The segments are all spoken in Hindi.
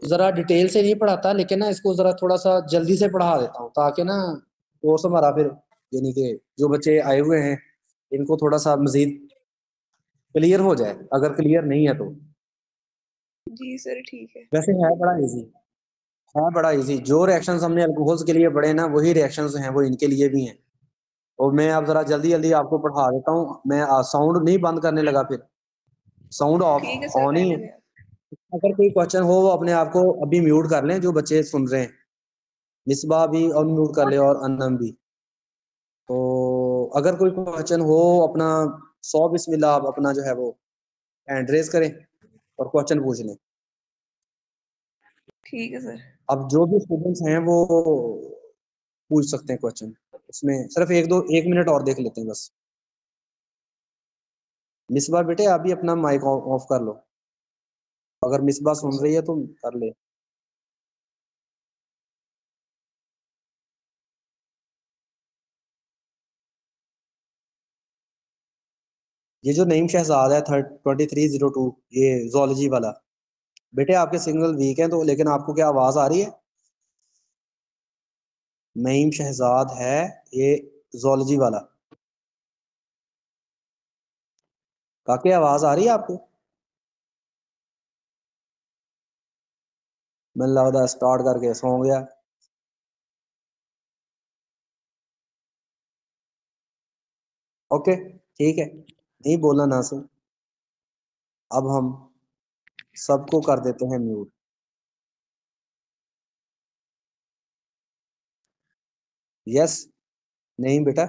जरा डिटेल से नहीं पढ़ाता, लेकिन ना इसको जरा थोड़ा सा जल्दी से पढ़ा देता हूँ, ताकि ना कोर्स हमारा फिर, यानी कि जो बच्चे आए हुए हैं इनको थोड़ा सा मजीद क्लियर हो जाए, अगर क्लियर नहीं है तो। जी सर ठीक है। वैसे है बड़ा इजी, है बड़ा इजी। जो रिएक्शंस हमने अल्कोहल्स के लिए पढ़े ना, वही रिएक्शंस हैं वो इनके लिए भी हैं। और मैं अब जरा जल्दी जल्दी आपको पढ़ा देता हूँ। मैं साउंड नहीं बंद करने लगा, फिर साउंड ठीक है ऑफ सर, ऑन ही रहने है। दें। अगर कोई क्वेश्चन हो वो अपने आप को अभी म्यूट कर लें, जो बच्चे सुन रहे हैं। मिसबा भी अनम्यूट कर ले और अनम भी। तो अगर कोई क्वेश्चन हो अपना, 100 बिस्मिल्लाह आप अपना जो है वो हैंड रेज करें और क्वेश्चन पूछ लें। ठीक है सर। अब जो भी स्टूडेंट्स हैं वो पूछ सकते हैं क्वेश्चन। उसमें सिर्फ 1 मिनट और देख लेते हैं बस। मिसबा बेटे आप भी अपना माइक ऑफ कर लो, अगर मिसबा सुन रही है तो कर ले। ये जो नईम शहजाद है 2302, ये जोलॉजी वाला, बेटे आपके सिग्नल वीक हैं तो, लेकिन आपको क्या आवाज आ रही है? नईम शहजाद है ये जोलॉजी वाला, काके आवाज आ रही है आपको? मैंने लगता स्टार्ट करके सो गया। ओके ठीक है, नहीं बोलना ना से। अब हम सबको कर देते हैं म्यूट। यस, नहीं बेटा,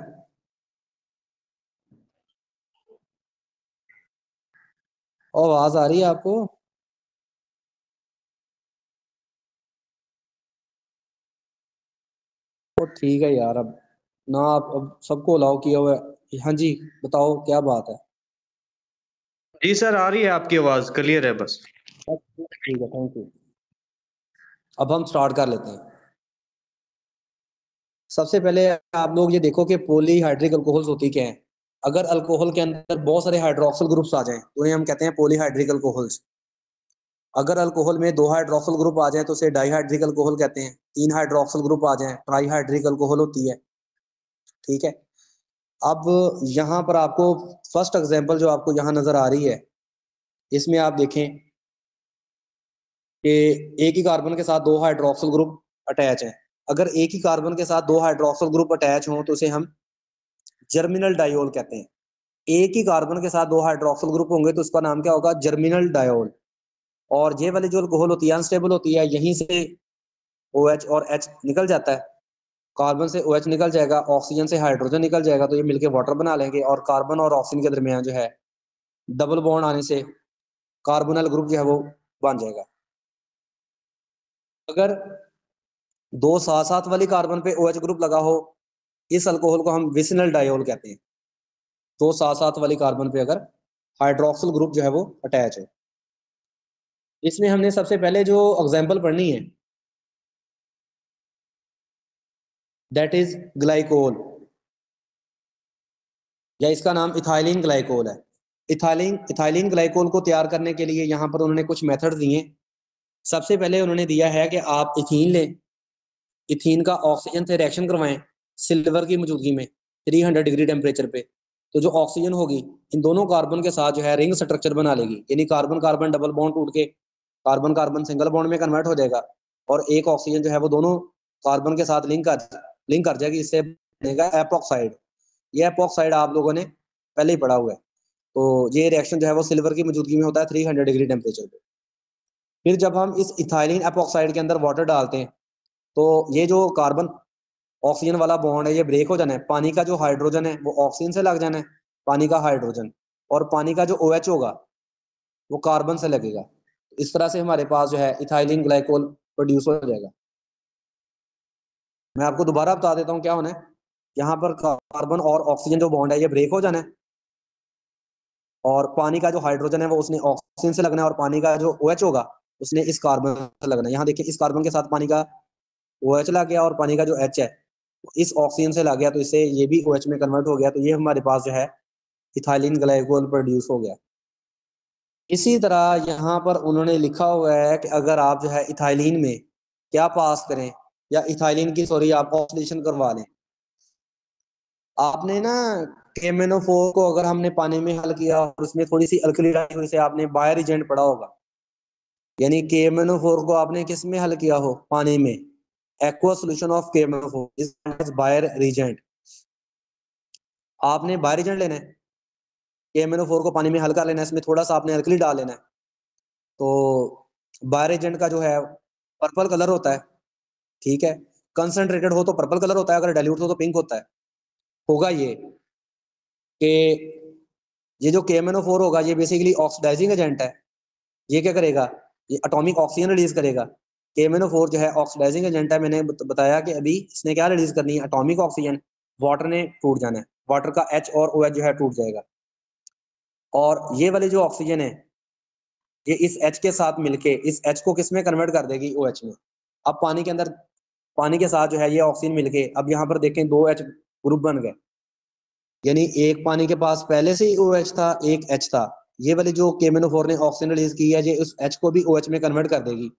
आवाज आ रही है आपको? तो ठीक है यार, अब ना आप अब सबको अलाउ किया हुआ है। हाँ जी, बताओ क्या बात है? जी सर, आ रही है आपकी आवाज, क्लियर है बस। ठीक है, थैंक यू। अब हम स्टार्ट कर लेते हैं। सबसे पहले आप लोग ये देखो कि पॉलीहाइड्रिक अल्कोहल्स होती क्या है। अगर अल्कोहल के अंदर बहुत सारे हाइड्रोक्सिल ग्रुप्स आ जाएं तो ये हम कहते हैं पॉलीहाइड्रिक अल्कोहल्स। अगर अल्कोहल में 2 हाइड्रोक्सिल ग्रुप आ जाए तो उसे डाईहाइड्रिक अल्कोहल कहते हैं। 3 हाइड्रोक्सिल ग्रुप आ जाए ट्राईहाइड्रिक अल्कोहल होती है। ठीक है। अब यहाँ पर आपको फर्स्ट एग्जांपल जो आपको यहाँ नजर आ रही है, इसमें आप देखें कि एक ही कार्बन के साथ 2 हाइड्रोक्सिल ग्रुप अटैच है। अगर एक ही कार्बन के साथ 2 हाइड्रोक्सिल ग्रुप अटैच हों तो उसे हम जर्मिनल डायोल कहते हैं। एक ही कार्बन के साथ 2 हाइड्रोक्सिल ग्रुप होंगे तो उसका नाम क्या होगा? Germinal diol. और ये वाली जो अल्कोहल होती है अनस्टेबल होती है, यहीं से OH और H निकल जाता है। कार्बन से OH निकल जाएगा, ऑक्सीजन से हाइड्रोजन निकल जाएगा, तो ये मिलके वाटर बना लेंगे और कार्बन और ऑक्सीजन के दरमियान जो है डबल बॉन्ड आने से कार्बोनल ग्रुप जो है वो बन जाएगा। अगर दो साथ साथ वाली कार्बन पे OH ग्रुप लगा हो, इस अल्कोहल को हम विसिनल डायोल कहते हैं। दो साथ साथ वाली कार्बन पे अगर हाइड्रोक्सिल ग्रुप जो है वो अटैच है। इसमें हमने सबसे पहले जो एग्जांपल पढ़नी है, दैट इज ग्लाइकोल, या इसका नाम इथाइलिन ग्लाइकोल है। इथाइलिन ग्लाइकोल को तैयार करने के लिए यहाँ पर उन्होंने कुछ मेथड दिए। सबसे पहले उन्होंने दिया है कि आप इथीन लें, इथीन का ऑक्सीजन से रिएक्शन करवाएं सिल्वर की मौजूदगी में 300 डिग्री टेम्परेचर पे। तो जो ऑक्सीजन होगी इन दोनों कार्बन के साथ जो है रिंग स्ट्रक्चर बना लेगी, यानी कार्बन कार्बन डबल बॉन्ड टूट के कार्बन कार्बन सिंगल बॉन्ड में कन्वर्ट हो जाएगा और एक ऑक्सीजन जो है वो दोनों कार्बन के साथ लिंक कर जाएगी। इससे बनेगा एपॉक्साइड। ये एपॉक्साइड आप लोगों ने पहले ही पढ़ा हुआ है। तो ये रिएक्शन जो है वो सिल्वर की मौजूदगी में होता है 300 डिग्री टेम्परेचर पे। फिर जब हम इस इथाइलिन एपॉक्साइड के अंदर वाटर डालते हैं तो ये जो कार्बन ऑक्सीजन वाला बॉन्ड है ये ब्रेक हो जाना है। पानी का जो हाइड्रोजन है वो ऑक्सीजन से लग जाना है, पानी का हाइड्रोजन, और पानी का जो OH होगा वो कार्बन से लगेगा। इस तरह से हमारे पास जो है इथाइलिन ग्लाइकोल प्रोड्यूस हो जाएगा। मैं आपको दोबारा बता देता हूँ क्या होना है। यहाँ पर कार्बन और ऑक्सीजन जो बॉन्ड है ये ब्रेक हो जाना है, और पानी का जो हाइड्रोजन है वो उसने ऑक्सीजन से लगना है, और पानी का जो OH होगा उसने इस कार्बन से लगना है। यहाँ देखिए इस कार्बन के साथ पानी का OH लग गया और पानी का जो H है इस ऑक्सीजन से लग गया, तो इससे ये भी OH में कन्वर्ट हो गया। तो ये हमारे पास जो है इथाइलिन ग्लाइकोल प्रोड्यूस हो गया। इसी तरह यहाँ पर उन्होंने लिखा हुआ है कि अगर आप जो है इथाइलिन में क्या पास करें, या इथाइलिन की सॉरी आप ऑक्सीडेशन करवा लें। आपने ना KMnO4 को अगर हमने पानी में हल किया और उसमें थोड़ी सी अल्कली डाली हुई से आपने बायर एजेंट पढ़ा होगा, यानी KMnO4 को आपने किस में हल किया हो, पानी में, aqua solution of KMnO4 is Baeyer agent. आपने बायर एजेंट लेना है, KMnO4 को पानी में हल्का लेना है, इसमें थोड़ा सा आपने अल्कली डाल लेना है। तो बायर एजेंट का जो है पर्पल कलर होता है, ठीक है, कंसंट्रेटेड हो तो पर्पल कलर होता है, अगर डाइल्यूट हो तो पिंक होता है। होगा ये कि ये जो KMnO4 होगा ये बेसिकली ऑक्सीडाइजिंग एजेंट है। ये क्या करेगा, ये एटॉमिक ऑक्सीजन रिलीज करेगा। KMnO4 जो है ऑक्सीडाइजिंग एजेंट है, मैंने बताया कि अभी इसने क्या रिलीज करनी है, एटॉमिक ऑक्सीजन। वाटर ने टूट जाना है, वाटर का H और OH जो है टूट जाएगा, और ये वाले जो ऑक्सीजन है ये इस H के साथ मिलके इस H को किस में कन्वर्ट कर देगी, OH में। अब पानी के अंदर, पानी के साथ जो है ये ऑक्सीजन मिलके, अब यहाँ पर देखें 2 H ग्रुप बन गए, यानी एक पानी के पास पहले से ही OH था, एक H था। ये वाली जो KMnO4 ने ऑक्सीजन रिलीज की है, ये उस H को भी OH में कन्वर्ट कर देगी।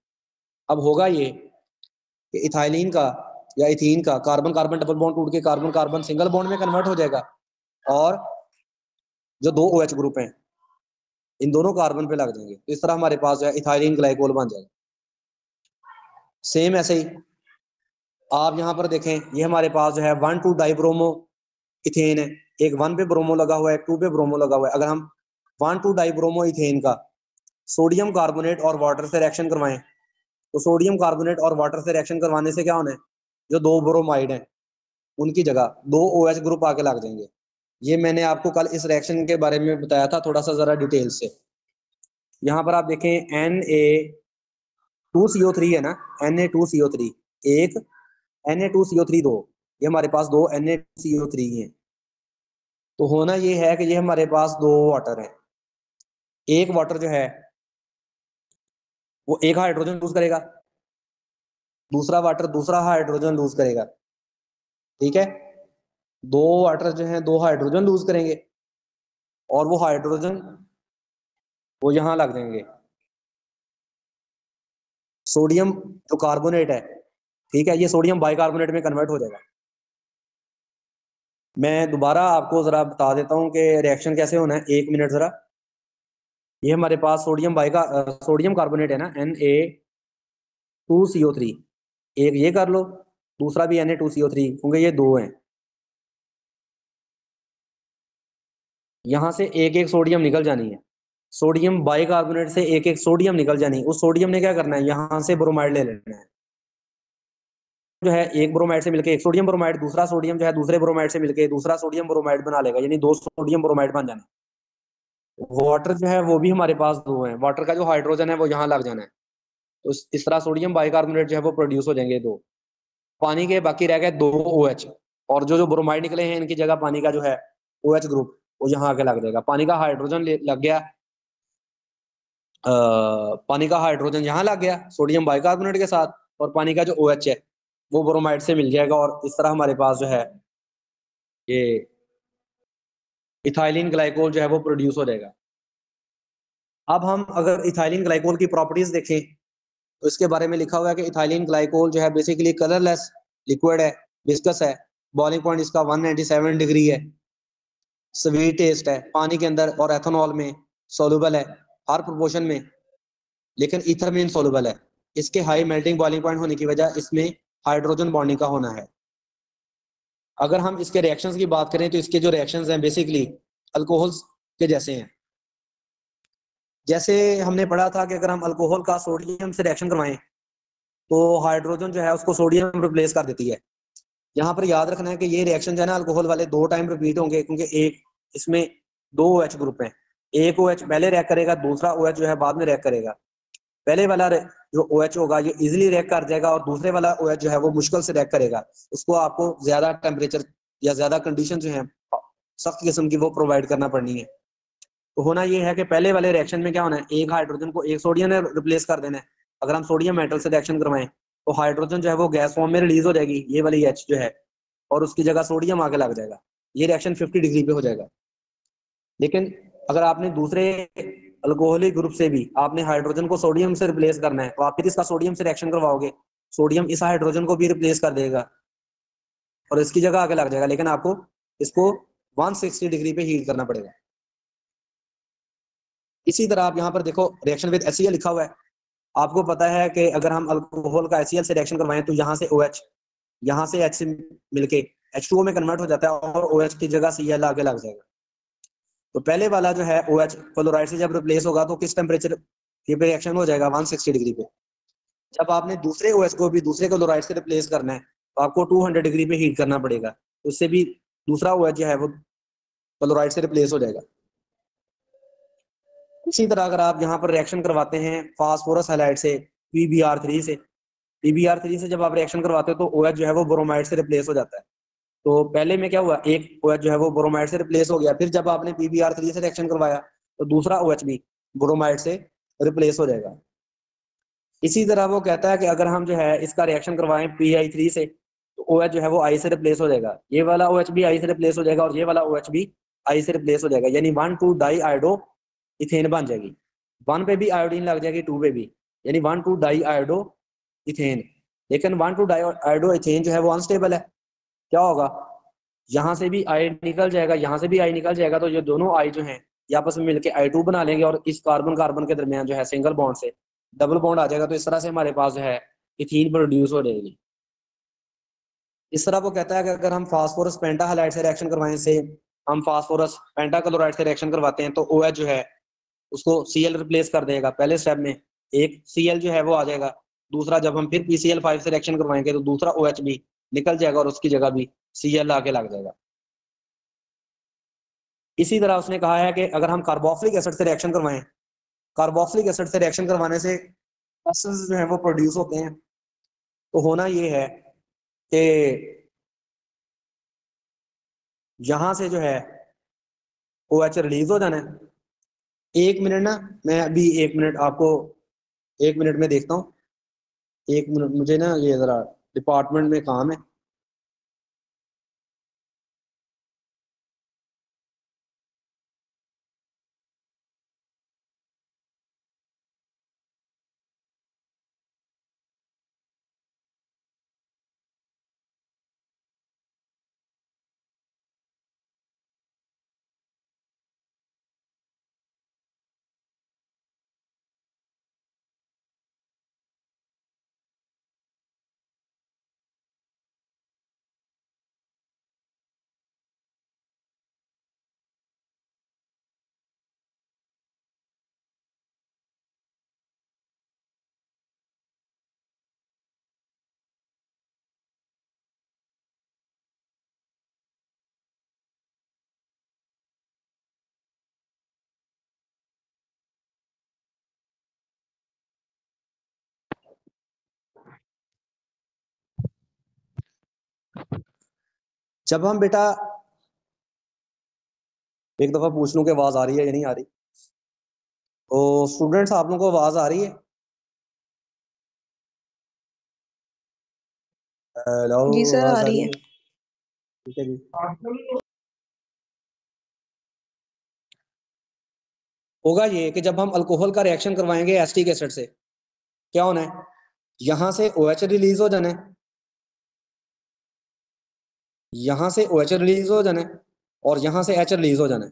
अब होगा ये कि इथाइलिन का या इथीन का कार्बन कार्बन डबल बॉन्ड टूट के कार्बन कार्बन सिंगल बॉन्ड में कन्वर्ट हो जाएगा, और जो 2 OH ग्रुप हैं इन दोनों कार्बन पे लग जाएंगे, तो इस तरह हमारे पास जो है इथाइलिन ग्लाइकोल बन जाएगा। सेम ऐसे ही आप यहाँ पर देखें, ये हमारे पास जो है 1,2 डाइब्रोमो इथेन है, एक 1 पे ब्रोमो लगा हुआ है, 2 पे ब्रोमो लगा हुआ है। अगर हम 1,2 डाइब्रोमो इथेन का सोडियम कार्बोनेट और वाटर से रिएक्शन करवाएं, तो सोडियम कार्बोनेट और वाटर से रिएक्शन करवाने से क्या होना है, जो 2 ब्रोमाइड हैं उनकी जगह 2 OH ग्रुप आके लग जाएंगे। ये मैंने आपको कल इस रिएक्शन के बारे में बताया था थोड़ा सा जरा डिटेल से। यहाँ पर आप देखें Na2CO3 है ना, Na2CO3 एक, Na2CO3 दो, ये हमारे पास 2 Na2CO3 हैं। तो होना ये है कि ये हमारे पास 2 वाटर है, एक वाटर जो है वो एक हाइड्रोजन लूज करेगा, दूसरा वाटर दूसरा हाइड्रोजन लूज करेगा, ठीक है। 2 वाटर जो है 2 हाइड्रोजन लूज करेंगे, और वो हाइड्रोजन वो यहां लग जाएंगे सोडियम जो कार्बोनेट है, ठीक है, ये सोडियम बाइकार्बोनेट में कन्वर्ट हो जाएगा। मैं दोबारा आपको जरा बता देता हूँ कि रिएक्शन कैसे होना है, 1 मिनट जरा। ये हमारे पास सोडियम कार्बोनेट है ना, Na2CO3, एक ये कर लो, दूसरा भी Na2CO3, क्योंकि ये 2 हैं। यहां से एक एक सोडियम निकल जानी है, सोडियम बाइकार्बोनेट से एक एक सोडियम निकल जानी है। उस सोडियम ने क्या करना है, यहाँ से ब्रोमाइड ले लेना है, जो है एक ब्रोमाइड से मिलके एक सोडियम ब्रोमाइड, दूसरा सोडियम जो है दूसरे ब्रोमाइड से मिलके दूसरा सोडियम ब्रोमाइड बना लेगा, यानी 2 सोडियम ब्रोमाइड बन जाना। वाटर जो है वो भी हमारे पास 2 है, वाटर का जो हाइड्रोजन है वो यहाँ लग जाना है, तो इस तरह सोडियम बाइकार्बोनेट जो है वो प्रोड्यूस हो जाएंगे 2। पानी के बाकी रह गए 2 OH, और जो जो ब्रोमाइड निकले हैं इनकी जगह पानी का जो है OH ग्रुप वो यहाँ आके लग जाएगा। पानी का हाइड्रोजन लग गया, पानी का हाइड्रोजन यहाँ लग गया सोडियम बाइकार्बोनेट के साथ, और पानी का जो OH है वो ब्रोमाइड से मिल जाएगा, और इस तरह हमारे पास जो है ये इथाइलिन ग्लाइकोल जो है वो प्रोड्यूस हो जाएगा। अब हम अगर इथाइलिन ग्लाइकोल की प्रॉपर्टीज देखें, तो इसके बारे में लिखा हुआ है कि इथाइलिन ग्लाइकोल जो है बेसिकली कलरलेस लिक्विड है, विस्कस है, बॉइलिंग पॉइंट इसका 197 डिग्री है, स्वीट टेस्ट है, पानी के अंदर और एथेनॉल में सोलुबल है हर प्रोपोर्शन में, लेकिन ईथर में इनसोलुबल है। इसके हाई मेल्टिंग बॉइलिंग पॉइंट होने की वजह इसमें हाइड्रोजन बॉन्डिंग का होना है। अगर हम इसके रिएक्शंस की बात करें, तो इसके जो रिएक्शंस हैं बेसिकली अल्कोहल्स के जैसे हैं। जैसे हमने पढ़ा था कि अगर हम अल्कोहल का सोडियम से रिएक्शन करवाएं, तो हाइड्रोजन जो है उसको सोडियम रिप्लेस कर देती है। यहाँ पर याद रखना है कि ये रिएक्शन जो है ना अल्कोहल वाले 2 टाइम रिपीट होंगे, क्योंकि एक इसमें 2 OH ग्रुप हैं, एक OH पहले रिएक्ट करेगा, दूसरा OH जो है बाद में रिएक्ट करेगा। पहले वाला जो OH होगा ये इजीली रिएक्ट कर जाएगा, और दूसरे वाला OH जो है वो मुश्किल से रिएक्ट करेगा। उसको आपको ज्यादा टेम्परेचर या ज्यादा कंडीशन जो है सख्त किस्म की वो प्रोवाइड करना पड़नी है। तो होना ये है कि पहले वाले रिएक्शन में क्या होना है, एक हाइड्रोजन को एक सोडियम ने रिप्लेस कर देना है। अगर हम सोडियम मेटल से रिएक्शन करवाएं, तो हाइड्रोजन जो है वो गैस फॉर्म में रिलीज हो जाएगी, ये वाली H जो है, और उसकी जगह सोडियम आके लग जाएगा। ये रिएक्शन 50 डिग्री पे हो जाएगा। लेकिन अगर आपने दूसरे अल्कोहलिक ग्रुप से भी आपने हाइड्रोजन को सोडियम से रिप्लेस करना है, तो आप फिर इसका सोडियम से रिएक्शन करवाओगे, सोडियम इस हाइड्रोजन को भी रिप्लेस कर देगा और इसकी जगह आगे लग जाएगा, लेकिन आपको इसको 160 डिग्री पे हीट करना पड़ेगा। इसी तरह आप यहाँ पर देखो रिएक्शन विद HCl लिखा हुआ है। आपको पता है कि अगर हम अल्कोहल का HCl से रिएक्शन करवाएं तो यहाँ से OH, यहाँ से H से मिलके H2O में कन्वर्ट हो जाता है और OH की जगह Cl आगे लग जाएगा। तो पहले वाला जो है OH क्लोराइड से जब रिप्लेस होगा तो किस टेम्परेचर पे रिएक्शन हो जाएगा? 160 डिग्री पे। जब आपने दूसरे OH को भी दूसरे क्लोराइड से रिप्लेस करना है तो आपको 200 डिग्री पे हीट करना पड़ेगा, तो उससे भी दूसरा OH जो है वो क्लोराइड से रिप्लेस हो जाएगा। इसी तरह अगर आप यहाँ पर रिएक्शन करवाते हैं फास्फोरस हैलाइड से PbR3 से, PbR3 से जब आप रिएक्शन करवाते हो तो OH जो है वो ब्रोमाइड से रिप्लेस हो जाता है। तो पहले में क्या हुआ, एक OH जो है वो ब्रोमाइड से रिप्लेस हो गया, फिर जब आपने PbR3 से रिएक्शन करवाया तो दूसरा OH भी ब्रोमाइड से रिप्लेस हो जाएगा। इसी तरह वो कहता है कि अगर हम जो है इसका रिएक्शन करवाएं Pi3 से तो OH जो है वो I से रिप्लेस हो जाएगा, ये वाला OH भी I से रिप्लेस हो जाएगा और ये वाला OH भी I से रिप्लेस हो जाएगा, यानी 1,2 डाई आयोडो इथेन बन जाएगी। 1 पे भी आयोडीन लग जाएगी, 2 पे भी, यानी 1,2 डाई आयोडो इथेन। लेकिन 1,2 डाई आयोडो इथेन जो है वो अनस्टेबल है, क्या होगा, यहाँ से भी आई निकल जाएगा, यहाँ से भी आई निकल जाएगा, तो ये दोनों आई जो हैं ये आपस में मिलकर I2 बना लेंगे और इस कार्बन कार्बन के दरमियान जो है सिंगल बॉन्ड से डबल बॉन्ड आ जाएगा, तो इस तरह से हमारे पास जो है इथीन प्रोड्यूस हो जाएगी। इस तरह वो कहता है कि अगर हम फास्फोरस पेंटा हैलाइड से रिएक्शन करवाएं से हम फास्फोरस पेंटा क्लोराइड से रिएक्शन करवाते हैं तो OH जो है उसको Cl रिप्लेस कर देगा। पहले स्टेप में एक Cl जो है वो आ जाएगा, दूसरा जब हम फिर PCl5 से रिएक्शन करवाएंगे तो दूसरा OH भी निकल जाएगा और उसकी जगह भी Cl आके लग जाएगा। इसी तरह उसने कहा है कि अगर हम कार्बोक्सिलिक एसिड से रिएक्शन करवाएं, कार्बोक्सिलिक एसिड से रिएक्शन करवाने से एसिड्स जो है वो प्रोड्यूस होते हैं। तो होना ये है कि यहां से जो है OH रिलीज हो जाना है। एक मिनट ना, मैं अभी 1 मिनट आपको 1 मिनट में देखता हूँ, 1 मिनट मुझे ना ये जरा डिपार्टमेंट में काम है। जब हम बेटा एक दफा पूछ लूं कि आवाज आ रही है या नहीं आ रही, तो स्टूडेंट्स आप लोगों को आवाज आ रही है? हेलो, जी सर, आ आवाज आ रही रही है। है? ठीक है जी। होगा ये कि जब हम अल्कोहल का रिएक्शन करवाएंगे एसिटिक एसिड से, क्या होना है, यहां से OH रिलीज हो जाना है, यहां से OH रिलीज हो जाना है और यहां से H रिलीज हो जाना है।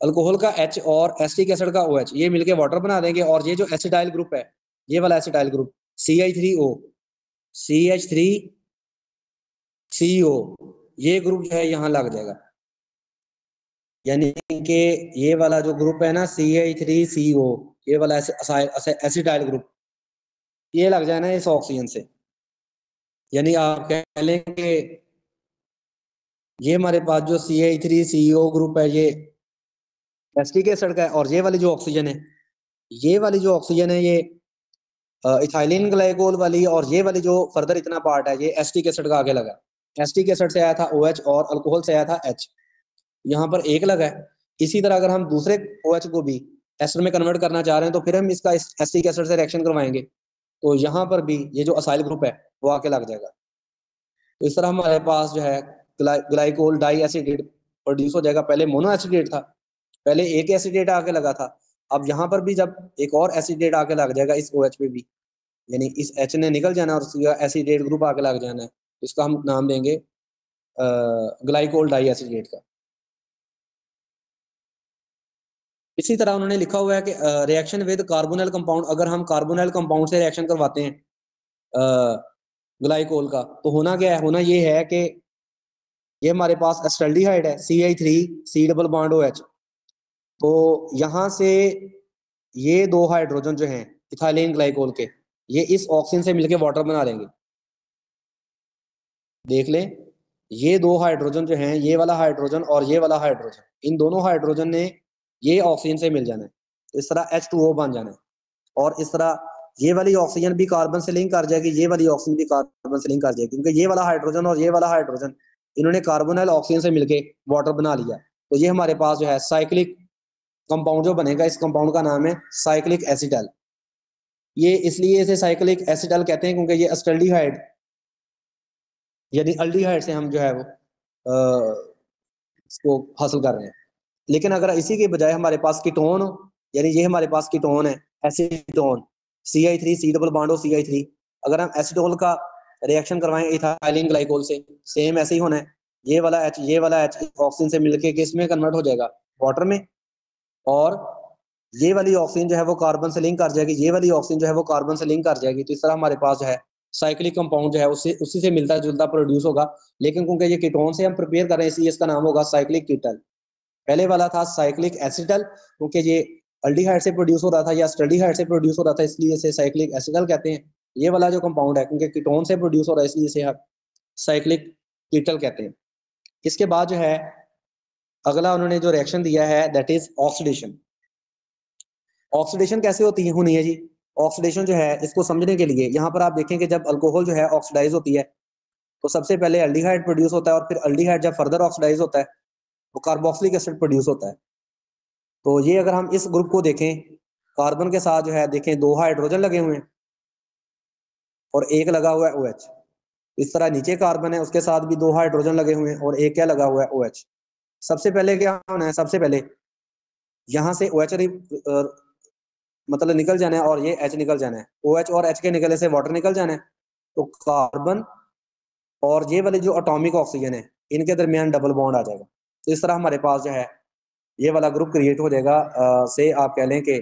अल्कोहल का H और एसिटिक एसिड का OH ये मिलके वाटर बना देंगे और ये जो एसिटाइल ग्रुप है, ये वाला एसिटाइल ग्रुप CH3O, CH3CO, ये ग्रुप जो है यहाँ लग जाएगा, यानी कि ये वाला जो ग्रुप है ना CH3CO, ये वाला एसिटाइल ग्रुप ये लग जाए ना इस ऑक्सीजन से, यानी आप कह लें कि ये हमारे पास जो CH3CO ग्रुप है ये एसिटिक एसिड का है और ये वाली जो ऑक्सीजन है, ये वाली जो ऑक्सीजन है ये इथाइलिन ग्लाइकोल वाली, और ये वाली जो फर्दर इतना पार्ट है ये एसिटिक एसिड का आगे लगा। एसिटिक एसिड से आया था OH और अल्कोहल से आया था H, यहाँ पर एक लगा है। इसी तरह अगर हम दूसरे OH को भी एस्टर में कन्वर्ट करना चाह रहे हैं तो फिर हम इसका एसिटिक एसिड से रिएक्शन करवाएंगे, तो यहाँ पर भी ये जो असाइल ग्रुप है वो आके लग जाएगा। तो इस तरह हमारे पास जो है ग्लाइकोल डाई एसिडेट प्रोड्यूस हो जाएगा। पहले मोनो एसिडेट था, पहले एक एसिडेट आके लगा था, अब यहाँ पर भी जब एक और एसिडेट आके लग जाएगा इस OH पे भी, यानी इस H ने निकल जाना और उसका एसिडेट ग्रुप आके लग जाना है, इसका हम नाम देंगे ग्लाइकोल डाई एसिडेट का। इसी तरह उन्होंने लिखा हुआ है कि रिएक्शन विद कार्बोनिल कंपाउंड, अगर हम कार्बोनिल कंपाउंड से रिएक्शन करवाते हैं ग्लाइकोल का, तो होना क्या है, होना ये है कि ये हमारे पास एसिटाल्डिहाइड है CH3 C double bond OH, तो यहाँ से ये दो हाइड्रोजन जो हैं इथाइलिन ग्लाइकोल के, ये इस ऑक्सीजन से मिलके वाटर बना लेंगे। देख लें, ये दो हाइड्रोजन जो हैं, ये वाला हाइड्रोजन और ये वाला हाइड्रोजन, इन दोनों हाइड्रोजन ने ये ऑक्सीजन से मिल जाना है, इस तरह H2O बन जाना है, और इस तरह ये वाली ऑक्सीजन भी कार्बन से लिंक कर जाएगी, ये वाली ऑक्सीजन भी कार्बन से लिंक कर जाएगी, क्योंकि ये वाला हाइड्रोजन और ये वाला हाइड्रोजन इन्होंने कार्बोनिल ऑक्सीजन से मिलके वाटर बना लिया। तो ये हमारे पास जो है साइक्लिक कंपाउंड जो बनेगा, इस कंपाउंड का नाम है साइक्लिक एसिटल। ये इसलिए इसे साइक्लिक एसिटल कहते हैं क्योंकि ये एसिटाल्डिहाइड यानी अल्डिहाइड से हम जो है वो इसको हासिल कर रहे हैं। लेकिन अगर इसी के बजाय हमारे पास कीटोन हो, यानी ये हमारे पास कीटोन है acetone CH3 C double bond हो CH3, अगर हम एसीटोन का रिएक्शन करवाएं इथाइलिन ग्लाइकोल से, सेम ऐसे ही होना है, ये वाला H ऑक्सीजन से मिलके किस में कन्वर्ट हो जाएगा, वाटर में, और ये वाली ऑक्सीजन जो है वो कार्बन से लिंक कर जाएगी, ये वाली ऑक्सीजन जो है वो कार्बन से लिंक कर जाएगी। तो इस तरह हमारे पास जो है साइक्लिक कंपाउंड जो है उसी से मिलता जुलता प्रोड्यूस होगा, लेकिन क्योंकि ये कीटोन से हम प्रिपेयर कर रहे हैं इसलिए इसका नाम होगा साइक्लिक कीटल। पहले वाला था साइक्लिक एसिटल, क्योंकि ये अल्डिहाइड से प्रोड्यूस हो रहा था या एसिटाल्डिहाइड से प्रोड्यूस हो रहा था, इसलिए इसे साइक्लिक एसिटल कहते हैं। ये वाला जो कंपाउंड है क्योंकि कीटोन से प्रोड्यूस हो रहा है इसलिए इसे हम साइक्लिक कीटल कहते हैं। इसके बाद जो है अगला उन्होंने जो रिएक्शन दिया है दैट इज ऑक्सीडेशन। ऑक्सीडेशन कैसे होनी है जी? ऑक्सीडेशन जो है इसको समझने के लिए यहाँ पर आप देखें कि जब अल्कोहल जो है ऑक्सीडाइज होती है तो सबसे पहले एल्डिहाइड प्रोड्यूस होता है, और फिर एल्डिहाइड जब फर्दर ऑक्सीडाइज होता है तो कार्बोक्सिलिक एसिड प्रोड्यूस होता है। तो ये अगर हम इस ग्रुप को देखें, कार्बन के साथ जो है देखें दो हाइड्रोजन लगे हुए हैं और एक लगा हुआ है OH। इस तरह नीचे कार्बन है, उसके साथ भी दो हाइड्रोजन लगे हुए हैं और एक क्या लगा हुआ है OH। सबसे पहले क्या होना है, सबसे पहले यहाँ से OH मतलब निकल जाना है और ये H निकल जाना है, OH और H के निकलने से वाटर निकल जाना है, तो कार्बन और ये वाले जो एटॉमिक ऑक्सीजन है इनके दरमियान डबल बॉन्ड आ जाएगा। तो इस तरह हमारे पास जो है ये वाला ग्रुप क्रिएट हो जाएगा, से आप कह लें कि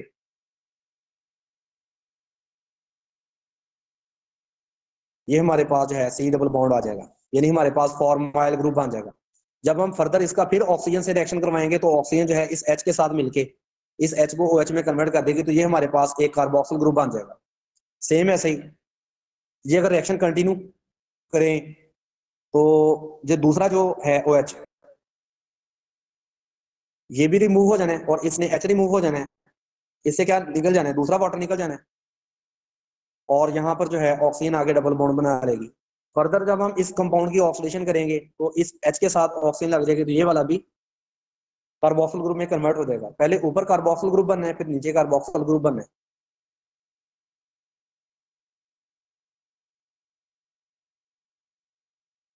ये हमारे पास जो है C डबल बॉन्ड आ जाएगा, यानी हमारे पास फॉर्माइल ग्रुप बन जाएगा। जब हम फर्दर इसका फिर ऑक्सीजन से रिएक्शन करवाएंगे तो ऑक्सीजन जो है इस H के साथ मिलके इस H को OH में कन्वर्ट कर देगी, तो ये हमारे पास एक कार्बोक्सिल ग्रुप बन जाएगा। सेम ऐसे ही ये अगर रिएक्शन कंटिन्यू करें तो जो दूसरा जो है OH ये भी रिमूव हो जाना है और इसने H रिमूव हो जाना है, इससे क्या निकल जाना है, दूसरा वाटर निकल जाना है, और यहाँ पर जो है ऑक्सीजन आगे डबल बॉन्ड बना लेगी। फर्दर जब हम इस कंपाउंड की ऑक्सीडेशन करेंगे तो इस H के साथ ऑक्सीजन लग जाएगी, तो ये वाला भी कार्बोक्सिल ग्रुप में कन्वर्ट हो जाएगा। पहले ऊपर कार्बोक्सिल ग्रुप बनना है, फिर नीचे कार्बोक्सिल ग्रुप बनना है।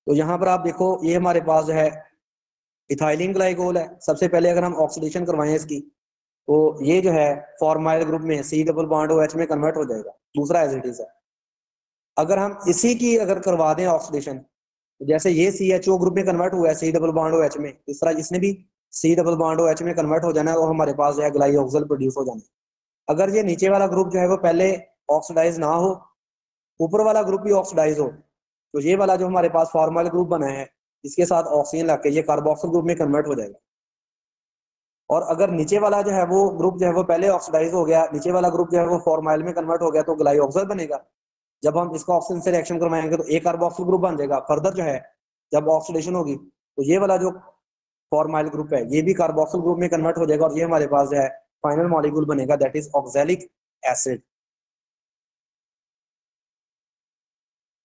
तो यहाँ पर आप देखो ये हमारे पास जो है इथाइलिन ग्लाइकोल है। सबसे पहले अगर हम ऑक्सीडेशन करवाएं इसकी तो ये जो है फॉर्माइल ग्रुप में C डबल बॉन्ड OH में कन्वर्ट हो जाएगा, दूसरा एज इट इज है। अगर हम इसी की अगर करवा दें ऑक्सीडेशन, जैसे ये CHO ग्रुप में कन्वर्ट हुआ है C डबल बॉन्ड OH में, इस तरह इसने भी C डबल बॉन्ड OH में कन्वर्ट हो जाना है और हमारे पास जो है ग्लाइऑक्सिल प्रोड्यूस हो जाना है। अगर ये नीचे वाला ग्रुप जो है वो पहले ऑक्सीडाइज ना हो, ऊपर वाला ग्रुप भी ऑक्सीडाइज हो, तो ये वाला जो हमारे पास फॉर्मल ग्रुप बना है इसके साथ ऑक्सीजन लग के ये कार्बोक्सिल ग्रुप में कन्वर्ट हो जाएगा। और अगर नीचे वाला जो है वो ग्रुप जो है वो पहले ऑक्सीडाइज हो गया, नीचे वाला ग्रुप जो है वो फॉर्माइल में कन्वर्ट हो गया, तो ग्लाइऑक्सिल बनेगा। जब हम इसका ऑक्सीजन से रिएक्शन करवाएंगे तो एक कार्बोक्सिल ग्रुप बन जाएगा। फर्दर जो है जब ऑक्सीडेशन होगी तो ये वाला जो फॉर्माइल ग्रुप है ये भी कार्बोक्सिल ग्रुप में कन्वर्ट हो जाएगा और ये हमारे पास जो है फाइनल मॉलिक्यूल बनेगा दैट इज ऑक्सैलिक एसिड।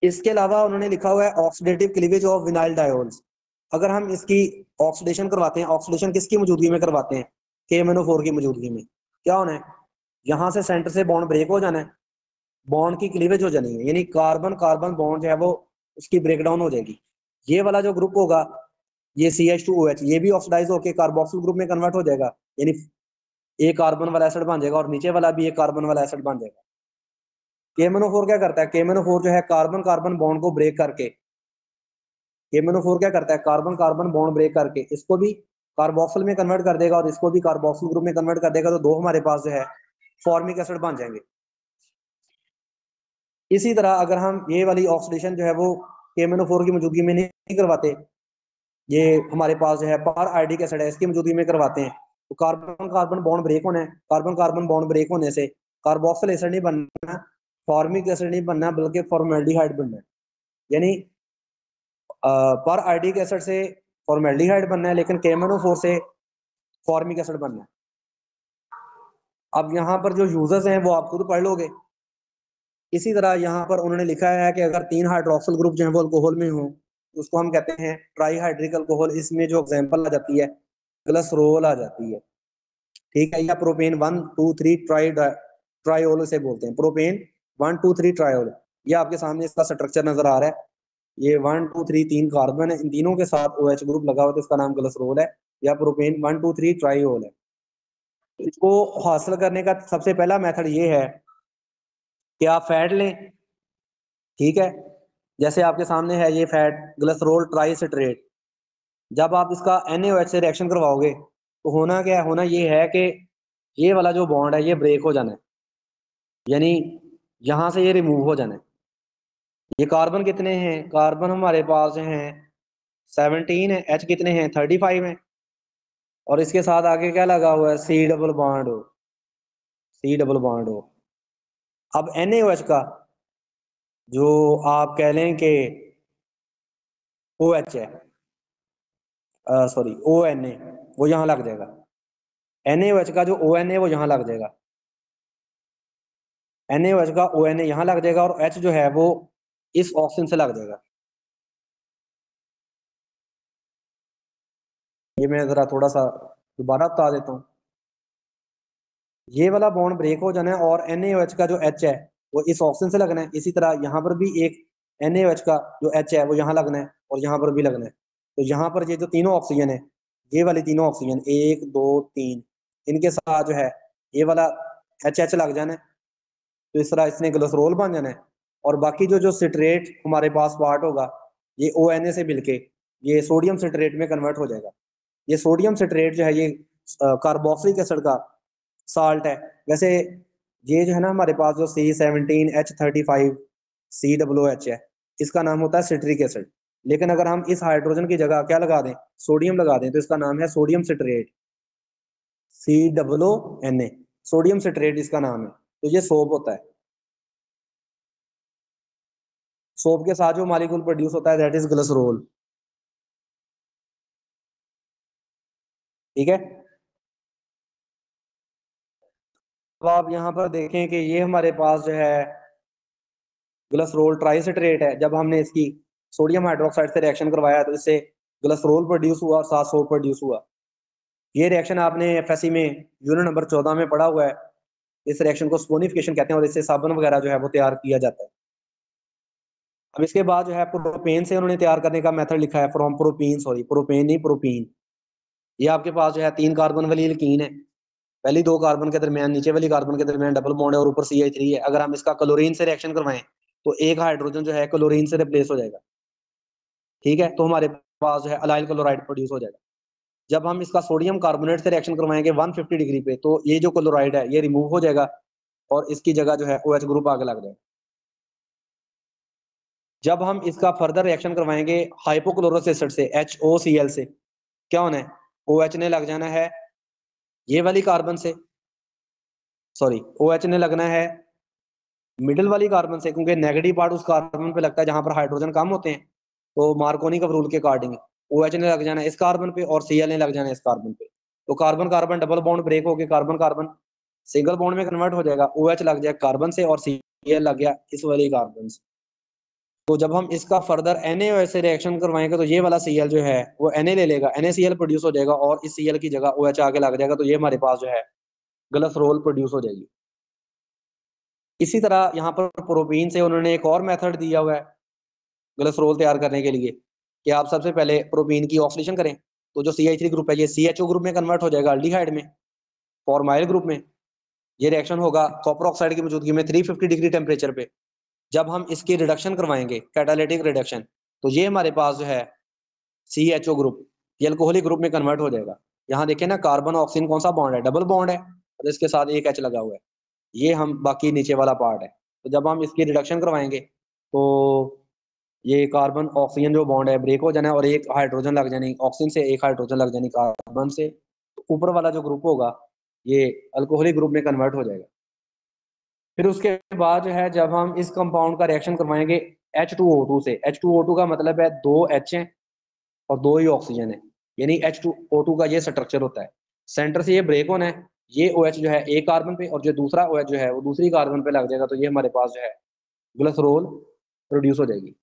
इसके अलावा उन्होंने लिखा हुआ है oxidative cleavage of vinyl diols. अगर हम इसकी ऑक्सीडेशन करवाते हैं, ऑक्सीडेशन किसकी मौजूदगी में करवाते हैं, KMnO4 की मौजूदगी में, क्या होना है, यहाँ से सेंटर से बॉन्ड ब्रेक हो जाना है, बॉन्ड की क्लीवेज हो जानी है, यानी कार्बन कार्बन बॉन्ड जो है वो उसकी ब्रेकडाउन हो जाएगी। ये वाला जो ग्रुप होगा ये CH2OH ये भी ऑक्सीडाइज होकर कार्बोक्सिल ग्रुप में कन्वर्ट हो जाएगा, यानी एक कार्बन वाला एसिड बन जाएगा और नीचे वाला भी एक कार्बन वाला एसिड बन जाएगा। KMnO4 क्या करता है, KMnO4 जो है कार्बन कार्बन बॉन्ड को ब्रेक करके, KMnO4 क्या करता है, कार्बन कार्बन बॉन्ड ब्रेक करके इसको भी कार्बोक्सिल में कन्वर्ट कर देगा और इसको भी कार्बोक्सिल ग्रुप में कन्वर्ट कर देगा, तो दो हमारे पास जो है फॉर्मिक एसिड बन जाएंगे। इसी तरह अगर हम ये वाली ऑक्सीडेशन जो है वो KMnO4 की मौजूदगी में नहीं करवाते, ये हमारे पास जो है पर आयोडिक एसिड है इसकी मौजूदगी में करवाते हैं, तो कार्बन कार्बन बॉन्ड ब्रेक होना है, कार्बन कार्बन बॉन्ड ब्रेक होने से कार्बोक्सिल एसिड नहीं बनना, फॉर्मिक एसिड नहीं बनना, बल्कि फॉर्मेल्डिहाइड बनना है। यानी पर आयोडिक एसिड से फॉर्मेल्डिहाइड बनना है, लेकिन KMnO4 से फॉर्मिक एसिड बनना है। अब यहाँ पर जो यूजर्स हैं वो आप खुद पढ़ लोगे। इसी तरह यहाँ पर उन्होंने लिखा है कि अगर 3 हाइड्रोक्सिल ग्रुप जो है वो अल्कोहल में हो, उसको हम कहते हैं ट्राईहाइड्रिक अल्कोहल। इसमें जो एग्जांपल आ जाती है ग्लिसरॉल आ जाती है, ठीक है, या प्रोपेन 1 2 3 ट्राइओल से बोलते हैं, प्रोपेन 1 2 3 ट्राइओल। ये आपके सामने इसका स्ट्रक्चर नजर आ रहा है, ये 1 2 3 3 कार्बन है, इन तीनों के साथ OH ग्रुप लगा हुआ है, तो इसका नाम ग्लिसरॉल है या प्रोपेन 1 2 3 ट्राइओल है। इसको हासिल करने का सबसे पहला मेथड ये है कि आप फैट लें, ठीक है, जैसे आपके सामने है ये फैट ग्लिसरॉल ट्राइसिट्रेट। जब आप इसका NaOH से रिएक्शन करवाओगे तो होना क्या है, होना ये है कि ये वाला जो बॉन्ड है ये ब्रेक हो जाना है, यानी यहां से ये रिमूव हो जाना है। ये कार्बन कितने हैं, कार्बन हमारे पास हैं 17 है, H कितने हैं 35 है, और इसके साथ आगे क्या लगा हुआ है, C डबल बॉन्ड हो, C डबल बॉन्ड हो। अब NaOH का जो आप कह लें कि OH है, सॉरी ONA, वो यहाँ लग जाएगा। NaOH का जो ONA वो यहाँ लग जाएगा, NaOH का ONA यहाँ लग जाएगा, और H जो है वो इस ऑक्सीजन से लग जाएगा। ये मैं जरा थोड़ा सा दोबारा बता देता हूँ, ये वाला बॉन्ड ब्रेक हो जाना है और NaOH का जो H है वो इस ऑक्सीजन से लगना है। इसी तरह यहाँ पर भी एक NaOH का जो H है वो यहाँ लगना है और यहाँ पर भी लगना है। तो यहाँ पर ये जो तीनों ऑक्सीजन है, ये वाली तीनों ऑक्सीजन 1 2 3, इनके साथ जो है ये वाला HH लग जाना है, तो इस तरह इसने ग्लिसरॉल बन जाना है। और बाकी जो जो सिट्रेट हमारे पास पार्ट होगा ये ONA से मिलके ये सोडियम सिट्रेट में कन्वर्ट हो जाएगा। ये सोडियम सिट्रेट जो है ये कार्बोक्सिलिक एसिड का साल्ट है। वैसे ये जो है ना हमारे पास जो C17H35COOH है, इसका नाम होता है सिट्रिक एसिड, लेकिन अगर हम इस हाइड्रोजन की जगह क्या लगा दें, सोडियम लगा दें, तो इसका नाम है sodium citrate, COONA, sodium citrate इसका नाम है। तो ये सोप होता है, सोप के साथ जो मॉलिक्यूल प्रोड्यूस होता है दैट इज ग्लिसरॉल, ठीक है। अब आप यहाँ पर देखें कि ये हमारे पास जो है ग्लिसरॉल ट्राइसिट्रेट है, जब हमने इसकी सोडियम हाइड्रोक्साइड से रिएक्शन करवाया तो इससे ग्लिसरॉल प्रोड्यूस हुआ और साथ सोप प्रोड्यूस हुआ। ये रिएक्शन आपने FSC में यूनिट नंबर 14 में पढ़ा हुआ है। इस रिएक्शन को स्पोनिफिकेशन कहते हैं और इससे साबुन वगैरह जो है वो तैयार किया जाता है। अब इसके बाद जो है प्रोपेन से उन्होंने तैयार करने का मेथड लिखा है, फ्रॉम प्रोपीन, सॉरी प्रोपेन नहीं प्रोपीन। ये आपके पास जो है 3 कार्बन वाली एल्कीन है, पहली 2 कार्बन के दरमियान, नीचे वाली कार्बन के दरमियान डबल बॉन्ड है और ऊपर CH3 है। अगर हम इसका क्लोरीन से रिएक्शन करवाएं तो एक हाइड्रोजन जो है क्लोरीन से रिप्लेस हो जाएगा, ठीक है, तो हमारे पास जो है अलाइल क्लोराइड प्रोड्यूस हो जाएगा। जब हम इसका सोडियम कार्बोनेट से रिएक्शन करवाएंगे 150 डिग्री पे, तो ये जो क्लोराइड है ये रिमूव हो जाएगा और इसकी जगह जो है OH ग्रुप आगे लग जाएगा। जब हम इसका फर्दर रिएक्शन करवाएंगे हाइपोक्लोरस एसिड से HOCl से, क्या होना है, OH ने लग जाना है ये वाली कार्बन से, सॉरी OH ने लगना है मिडिल वाली कार्बन से, क्योंकि नेगेटिव पार्ट उस कार्बन पे लगता है जहां पर हाइड्रोजन कम होते हैं, तो मार्कोनी का रूल के अकॉर्डिंग OH ने लग जाना है इस कार्बन पे और Cl ने लग जाना है इस कार्बन पे। तो carbon carbon double bond break होकर कार्बन कार्बन सिंगल बॉन्ड में कन्वर्ट हो जाएगा, OH लग जाएगा कार्बन से और Cl लग गया इस वाली कार्बन से। तो जब हम इसका फर्दर NaOH से रिएक्शन करवाएंगे तो ये वाला Cl जो है वो Na ले लेगा, NaCl प्रोड्यूस हो जाएगा और इस Cl की जगह OH आके लग जाएगा, तो ये हमारे पास जो है ग्लिसरॉल प्रोड्यूस हो जाएगी। इसी तरह यहाँ पर प्रोपीन से उन्होंने एक और मेथड दिया हुआ है ग्लिसरॉल तैयार करने के लिए, कि आप सबसे पहले प्रोपीन की ऑक्सीडेशन करें, तो जो CH3 ग्रुप है ये CHO ग्रुप में कन्वर्ट हो जाएगा अल्डिहाइड में, फॉर्माइल ग्रुप में ये रिएक्शन होगा कॉपर ऑक्साइड की मौजूदगी में 350 डिग्री टेम्परेचर पे। जब हम इसकी रिडक्शन करवाएंगे कैटालिटिक रिडक्शन, तो ये हमारे पास जो है CHO ग्रुप, ये अल्कोहलिक ग्रुप में कन्वर्ट हो जाएगा। यहाँ देखिए ना, कार्बन ऑक्सीजन कौन सा बॉन्ड है, डबल बॉन्ड है, और इसके साथ एक H लगा हुआ है। ये हम बाकी नीचे वाला पार्ट है। तो जब हम इसकी रिडक्शन करवाएंगे तो ये कार्बन ऑक्सीजन जो बॉन्ड है ब्रेक हो जाना है, और एक हाइड्रोजन लग जानी, ऑक्सीजन से एक हाइड्रोजन लग जानी कार्बन से, तो ऊपर वाला जो ग्रुप होगा ये अल्कोहलिक ग्रुप में कन्वर्ट हो जाएगा। फिर उसके बाद जो है जब हम इस कंपाउंड का रिएक्शन करवाएंगे H2O2 से, H2O2 का मतलब है 2 H हैं और 2 ही ऑक्सीजन है, यानी H2O2 का ये स्ट्रक्चर होता है। सेंटर से ये ब्रेक होना है, ये OH जो है एक कार्बन पे और जो दूसरा OH जो है वो दूसरी कार्बन पे लग जाएगा, तो ये हमारे पास जो है ग्लिसरॉल प्रोड्यूस हो जाएगी।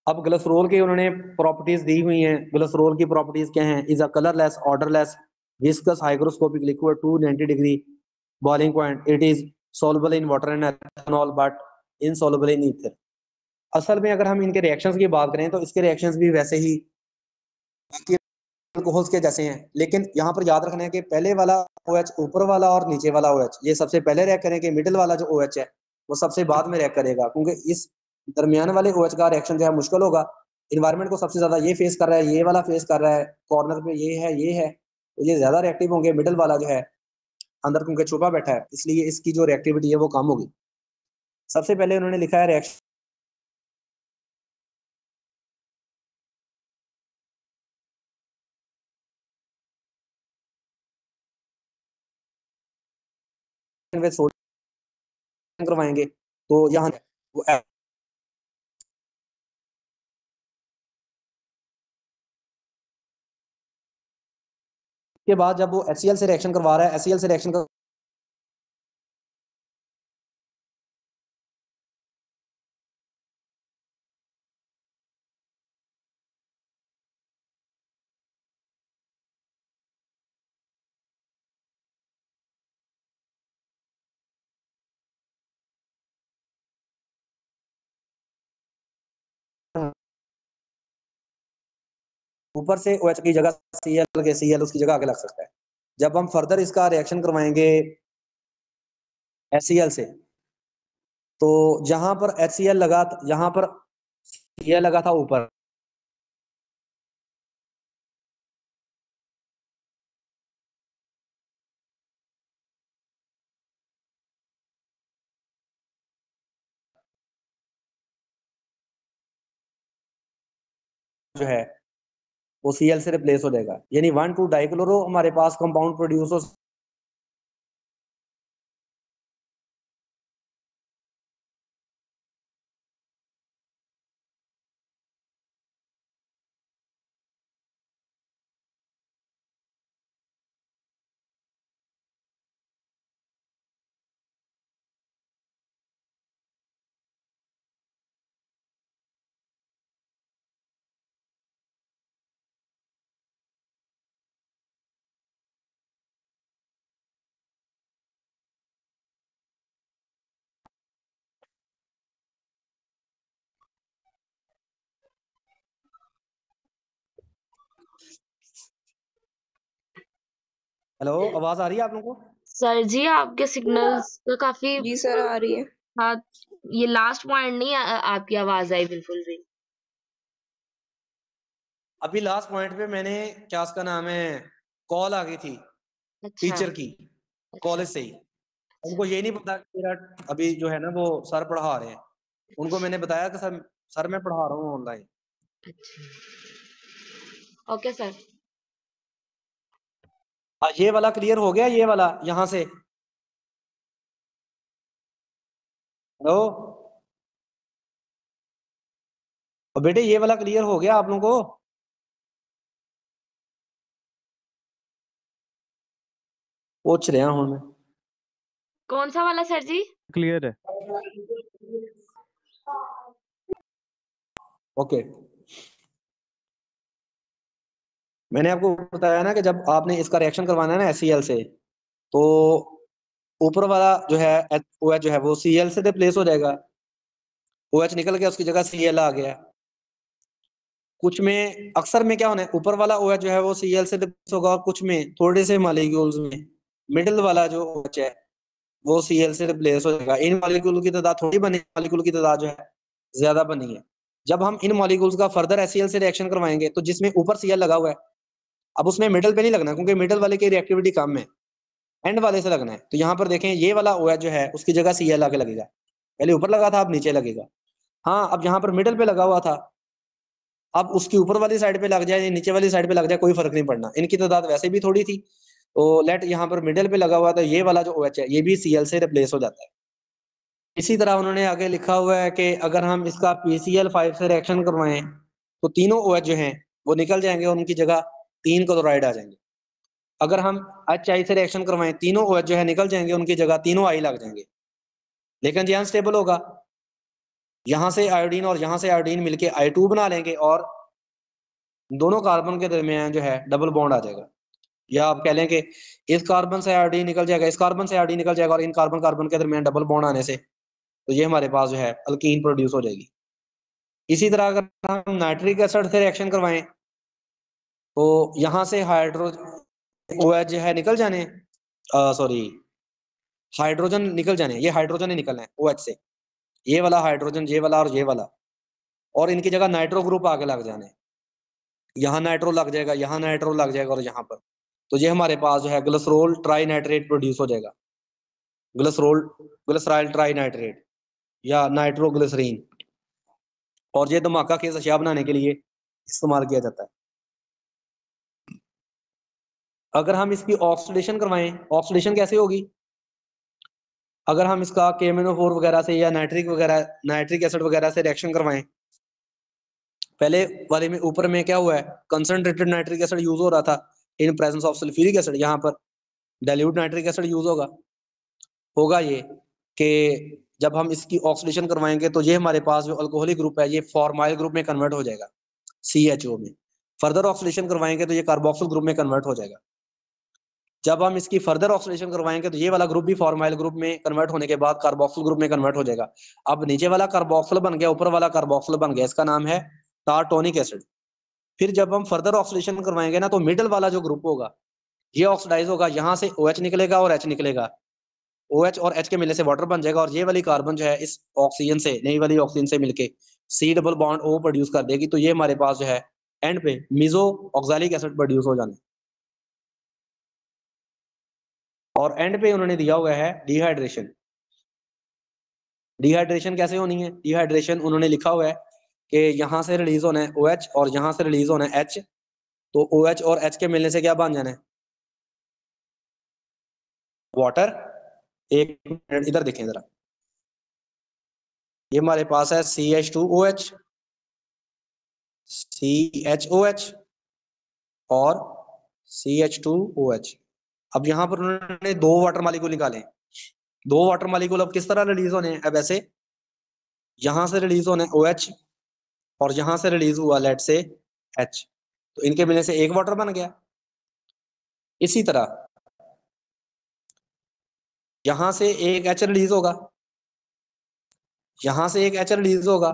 अब ग्लिसरॉल की उन्होंने प्रॉपर्टीज दी हुई हैं। ग्लिसरॉल की प्रॉपर्टीज क्या हैं? Is a colourless, odourless, viscous, hygroscopic liquid two 90 degree boiling point. It is soluble in water and ethanol but insoluble in ether. असल में अगर हम इनके रिएक्शंस की बात करें तो इसके रिएक्शंस भी वैसे ही अल्कोहल्स के जैसे हैं, लेकिन यहाँ पर याद रखना है कि पहले वाला OH, ऊपर वाला और नीचे वाला OH, ये सबसे पहले रिएक्ट करेंगे। मिडिल वाला जो OH है वो सबसे बाद में रिएक्ट करेगा, क्योंकि इस दरमियान वाले OH का रिएक्शन जो है मुश्किल होगा। इन्वायरमेंट को सबसे ज्यादा ये फेस कर रहा है, ये वाला फेस कर रहा है, कॉर्नर पे ये है, तो ये ज्यादा रिएक्टिव होंगे। मिडिल वाला जो है अंदर क्योंकि छुपा बैठा है, इसलिए इसकी जो रिएक्टिविटी है वो कम होगी। सबसे पहले उन्होंने लिखा है रिएक्शन विद सोडियम करवाएंगे, तो यहाँ वो के बाद जब वो HCl से रिएक्शन करवा रहा है, HCl से रिएक्शन ऊपर से OH की जगह Cl के Cl उसकी जगह आगे लग सकता है। जब हम फर्दर इसका रिएक्शन करवाएंगे HCl से, तो जहां पर HCl लगा, जहां पर Cl लगा था ऊपर, जो है वो Cl से रिप्लेस हो जाएगा, यानी 1,2 डाइक्लोरो हमारे पास कंपाउंड प्रोड्यूस हो। हेलो, आवाज आ रही है आप लोगों को? सर जी आपके सिग्नल्स तो काफी जी सर आ रही है। हाँ, ये लास्ट पॉइंट नहीं आपकी आवाज आई बिल्कुल भी। अभी लास्ट पॉइंट पे मैंने, क्या उसका नाम है, कॉल आ गई थी अच्छा टीचर की, अच्छा कॉलेज से ही। उनको ये नहीं पता कि मेरा अभी जो है ना वो सर पढ़ा रहे हैं। उनको मैंने बताया कि सर मैं पढ़ा रहा हूँ ऑनलाइन। अच्छा ओके सर। ये वाला क्लियर हो गया, ये वाला यहाँ से। हेलो, और बेटे ये वाला क्लियर हो गया आप लोगों को? पूछ रहा हूँ मैं। कौन सा वाला सर जी? क्लियर है। ओके, मैंने आपको बताया ना कि जब आपने इसका रिएक्शन करवाना है ना HCl से, तो ऊपर वाला जो है OH जो है वो Cl से रिप्लेस हो जाएगा। OH निकल गया, उसकी जगह Cl आ गया। कुछ में अक्सर में क्या होना है, ऊपर वाला OH जो है वो Cl से रिप्लेस होगा, और कुछ में थोड़े से मॉलिक्यूल्स में मिडिल वाला जो OH है वो Cl से रिप्लेस हो जाएगा। इन मॉलिक्यूल की तादाद थोड़ी बनी, मॉलिक्यूल की तादाद जो है ज्यादा बनी है। जब हम इन मॉलिक्यूल्स का फर्दर HCl से रिएक्शन करवाएंगे तो जिसमें ऊपर Cl लगा हुआ है, अब उसमें मिडिल पे नहीं लगना, क्योंकि मिडिल वाले की रिएक्टिविटी कम है, एंड वाले से लगना है। तो यहाँ पर देखें, ये वाला OH जो है उसकी जगह Cl आके लगेगा, पहले ऊपर लगा था अब नीचे लगेगा। हाँ, अब यहाँ पर मिडिल पे लगा हुआ था, अब उसकी ऊपर वाली साइड पे लग जाए या नीचे वाली साइड पे लग जाए कोई फर्क नहीं पड़ना, इनकी तादाद वैसे भी थोड़ी थी। तो लेट यहाँ पर मिडिल पे लगा हुआ था, ये वाला जो OH है ये भी Cl से रिप्लेस हो जाता है। इसी तरह उन्होंने आगे लिखा हुआ है कि अगर हम इसका PCl5 से रिएक्शन करवाएं तो तीनों OH जो हैं वो निकल जाएंगे और उनकी जगह 3 क्लोराइड आ जाएंगे। अगर हम HI से रिएक्शन करवाएं, तीनों OH जो है निकल जाएंगे, उनकी जगह तीनों I लग जाएंगे, लेकिन ये अनस्टेबल होगा। यहाँ से आयोडीन और यहाँ से आयोडीन मिलके I2 बना लेंगे और दोनों कार्बन के दरमियान जो है डबल बॉन्ड आ जाएगा। या आप कह लें कि इस कार्बन से आयोडीन निकल जाएगा, इस कार्बन से आयोडीन निकल जाएगा, और इन कार्बन कार्बन के दरमियान डबल बॉन्ड आने से तो ये हमारे पास जो है अल्कीन प्रोड्यूस हो जाएगी। इसी तरह अगर हम नाइट्रिक एसिड से रिएक्शन करवाएं तो यहाँ से OH जो है निकल जाने, सॉरी हाइड्रोजन निकल जाने, ये हाइड्रोजन ही निकलना है OH से, ये वाला हाइड्रोजन, ये वाला और ये वाला, और इनकी जगह नाइट्रो ग्रुप आगे लग जाने, यहाँ नाइट्रो लग जाएगा, यहाँ नाइट्रो लग जाएगा और यहाँ पर, तो ये हमारे पास जो है ग्लिसरॉल ट्राई नाइट्रेट प्रोड्यूस हो जाएगा, ग्लिसराइल ट्राई नाइट्रेट या नाइट्रोग्लिसरीन। और ये धमाका खेज अशिया बनाने के लिए इस्तेमाल किया जाता है। अगर हम इसकी ऑक्सीडेशन करवाएं, ऑक्सीडेशन कैसे होगी, अगर हम इसका KMnO4 वगैरह से या नाइट्रिक एसिड वगैरह से रिएक्शन करवाएं, पहले वाले में ऊपर में क्या हुआ है, कंसंट्रेटेड नाइट्रिक एसिड यूज हो रहा था in presence of sulphuric acid, यहाँ पर डाइल्यूट नाइट्रिक एसिड यूज होगा ये कि जब हम इसकी ऑक्सीडेशन करवाएंगे तो ये हमारे पास जो अल्कोहलिक ग्रुप है ये फॉर्माइल ग्रुप में कन्वर्ट हो जाएगा, CHO में। फर्दर ऑक्सीडेशन करवाएंगे तो ये कार्बोक्सिल ग्रुप में कन्वर्ट हो जाएगा। जब हम इसकी फर्दर ऑक्सीडेशन करवाएंगे तो ये वाला ग्रुप भी फॉर्माइल ग्रुप में कन्वर्ट होने के बाद कार्बोक्सिल ग्रुप में कन्वर्ट हो जाएगा। अब नीचे वाला कार्बोक्सिल बन गया, ऊपर वाला कार्बोक्सिल बन गया, इसका नाम है टार्टोनिक एसिड। फिर जब हम फर्दर ऑक्सीडेशन करवाएंगे ना तो मिडल वाला जो ग्रुप होगा ये ऑक्सीडाइज होगा, यहाँ से OH निकलेगा और H निकलेगा, OH और H के मिलने से वाटर बन जाएगा, और ये वाली कार्बन जो है इस ऑक्सीजन से, नई वाली ऑक्सीजन से मिलके C double bond O produce कर देगी। तो ये हमारे पास जो है एंड पे मिजो ऑक्सैलिक एसिड प्रोड्यूस हो जाने, और एंड पे उन्होंने दिया हुआ है डिहाइड्रेशन। डिहाइड्रेशन कैसे होनी है, डिहाइड्रेशन उन्होंने लिखा हुआ है कि यहाँ से रिलीज होना है OH और यहाँ से रिलीज होना है H, तो OH और H के मिलने से क्या बन जाना है, वाटर। एक मिनट इधर देखें जरा, ये हमारे पास है CH2OH, CHOH और CH2OH। अब यहाँ पर उन्होंने दो वाटर मॉलिक्यूल निकाले, दो वाटर मॉलिक्यूल अब किस तरह रिलीज होने हैं, अब ऐसे यहां से रिलीज होने OH और यहां से रिलीज हुआ लेट से H, तो इनके मिलने से एक वाटर बन गया। इसी तरह यहां से एक H रिलीज होगा, यहां से एक H रिलीज होगा,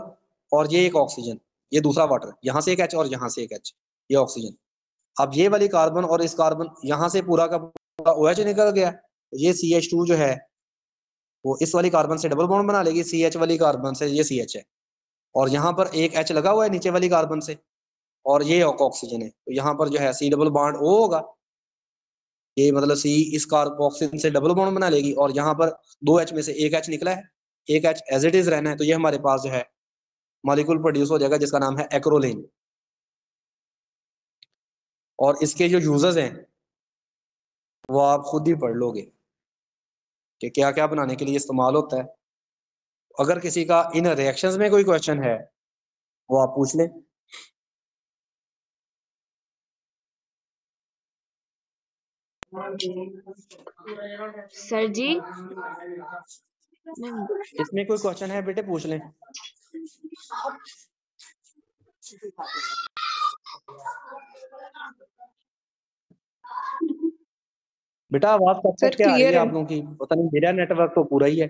और ये एक ऑक्सीजन, ये दूसरा वाटर, यहां से एक H और यहां से एक H, ये ऑक्सीजन। अब ये वाली कार्बन और इस कार्बन यहां से पूरा का पूरा OH निकल गया, ये CH2 जो है वो इस वाली कार्बन से डबल बॉन्ड बना लेगी, CH वाली कार्बन से, ये CH है, और यहाँ पर एक H लगा हुआ है नीचे वाली कार्बन से, और ये ऑक्सीजन है, तो यहाँ पर जो है C डबल बॉन्ड O होगा, ये मतलब C इस कार्बोक्सिल से डबल बॉन्ड बना लेगी, और यहाँ पर दो H में से एक H निकला है, एक H एज इट इज रहना है, तो ये हमारे पास जो है मॉलिक्यूल प्रोड्यूस हो जाएगा जिसका नाम है एक्रोलीन। और इसके जो यूजर्स हैं वो आप खुद ही पढ़ लोगे कि क्या क्या बनाने के लिए इस्तेमाल होता है। अगर किसी का इन रिएक्शंस में कोई क्वेश्चन है वो आप पूछ लें। सर जी, इसमें कोई क्वेश्चन है बेटे पूछ लें। बेटा आवाज कब सर तक क्या आ रही क्लियर है है। आप लोगों की, पता नहीं, मेरा नेटवर्क तो पूरा ही है।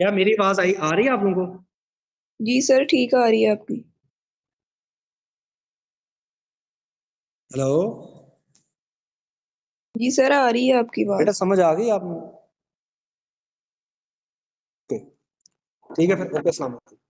क्या मेरी आवाज आ रही है आप लोगों को? जी सर ठीक आ रही है आपकी। हेलो जी सर आ रही है आपकी बेटा, बात। समझ आ गई आप? ठीक है फिर, ओके, अस्सलाम वालेकुम।